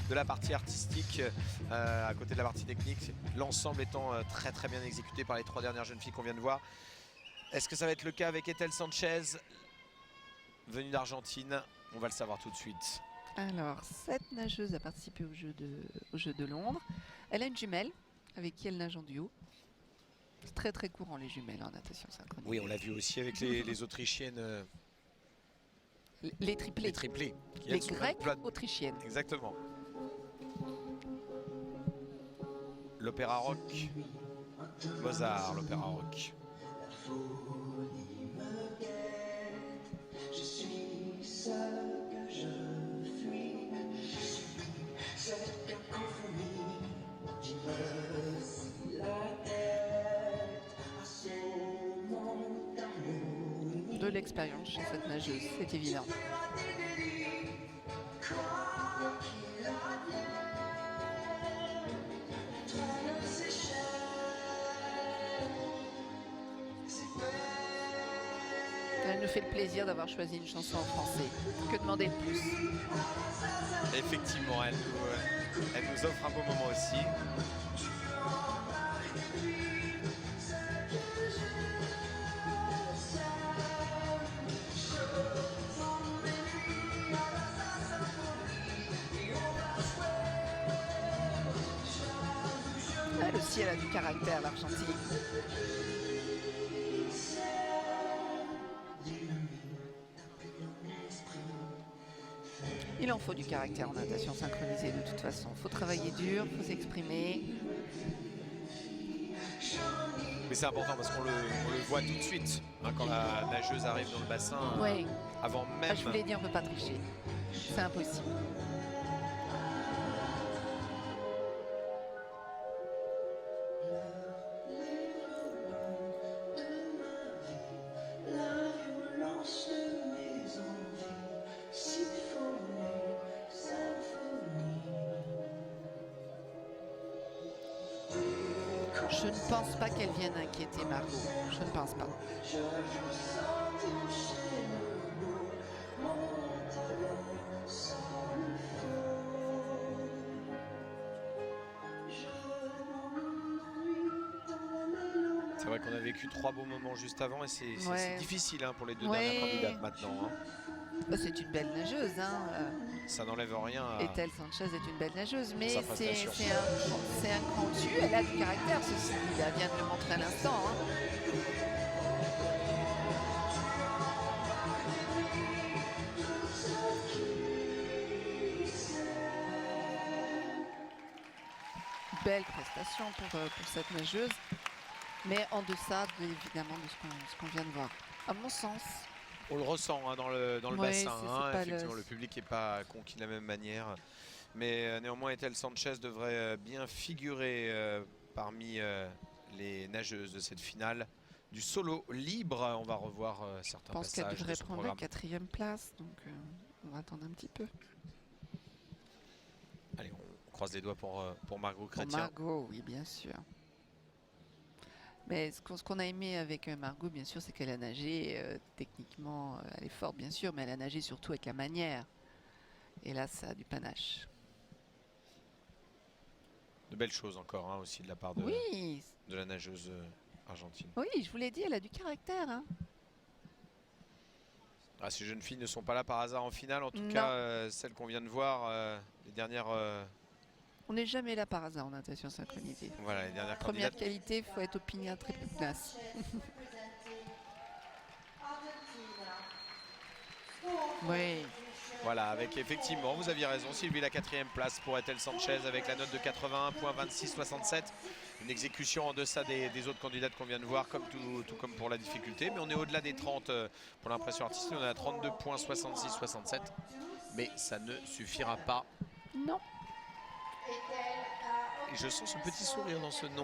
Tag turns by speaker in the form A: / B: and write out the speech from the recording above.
A: de la partie artistique à côté de la partie technique. L'ensemble étant très très bien exécuté par les 3 dernières jeunes filles qu'on vient de voir. Est-ce que ça va être le cas avec Ethel Sanchez, venue d'Argentine? On va le savoir tout de suite.
B: Alors, cette nageuse a participé au jeu de Londres. Elle a une jumelle avec qui elle nage en duo. C'est très très courant les jumelles en natation synchronisée.
A: Oui, on l'a vu aussi avec les Autrichiennes.
B: Les triplés.
A: Les triplés.
B: Les Grecques autrichiennes.
A: Exactement. L'opéra rock. Mozart, l'opéra rock.
C: Je suis seul que je fuis. Cette cacophonie qui me scie la tête à son nom d'harmonie.
B: De l'expérience chez cette nageuse, c'est évident. Elle nous fait le plaisir d'avoir choisi une chanson en français. Que demander de plus?
A: Effectivement, elle nous offre un beau moment aussi.
B: Elle aussi, elle a du caractère, l'Argentine. Il en faut du caractère en natation synchronisée de toute façon. Il faut travailler dur, il faut s'exprimer.
A: Mais c'est important parce qu'on le voit tout de suite hein, quand la nageuse arrive dans le bassin.
B: Oui.
A: Avant même.
B: Ah, je vous l'ai dit, on ne peut pas tricher. C'est impossible. Je ne pense pas qu'elle vienne inquiéter Margot. Je ne pense pas.
A: C'est vrai qu'on a vécu 3 beaux moments juste avant et c'est difficile hein, pour les 2
B: Ouais.
A: dernières candidates maintenant. Hein.
B: C'est une belle nageuse. Hein.
A: Ça n'enlève rien à...
B: Ethel Sanchez est une belle nageuse, mais
A: sa
B: c'est
A: prestation.
B: un cran dessus. Elle a du caractère, ceci dit. Elle vient de le montrer à l'instant. Hein. Belle prestation pour cette nageuse, mais en deçà évidemment de ce qu'on vient de voir. À mon sens.
A: On le ressent hein, dans le bassin. Hein. Effectivement, le public n'est pas conquis de la même manière. Mais néanmoins, Ethel Sanchez devrait bien figurer parmi les nageuses de cette finale du solo libre. On va revoir certains passages.
B: Je pense qu'elle devrait prendre la
A: programme.
B: 4e place, donc on va attendre un petit peu.
A: Allez, on croise les doigts pour Margot Chrétien.
B: Pour Margot, oui, bien sûr. Mais ce qu'on a aimé avec Margot, bien sûr, c'est qu'elle a nagé techniquement, elle est forte, bien sûr, mais elle a nagé surtout avec la manière. Et là, ça a du panache.
A: De belles choses encore hein, aussi de la part de la nageuse argentine.
B: Oui, je vous l'ai dit, elle a du caractère. Hein.
A: Ah, ces jeunes filles ne sont pas là par hasard en finale. En tout cas, celles qu'on vient de voir, les dernières...
B: On n'est jamais là par hasard en natation synchronisée.
A: Voilà, les dernières
B: Première
A: candidates.
B: qualité, il faut être opiniâtre et pugnace. Oui.
A: Voilà, avec effectivement, vous aviez raison, Sylvie, la 4e place pour Ethel Sanchez avec la note de 81.2667. Une exécution en deçà des autres candidates qu'on vient de voir, comme tout comme pour la difficulté. Mais on est au-delà des 30 pour l'impression artistique. On est à 32.6667. Mais ça ne suffira pas.
B: Non.
A: Et je sens ce petit sourire dans ce nom.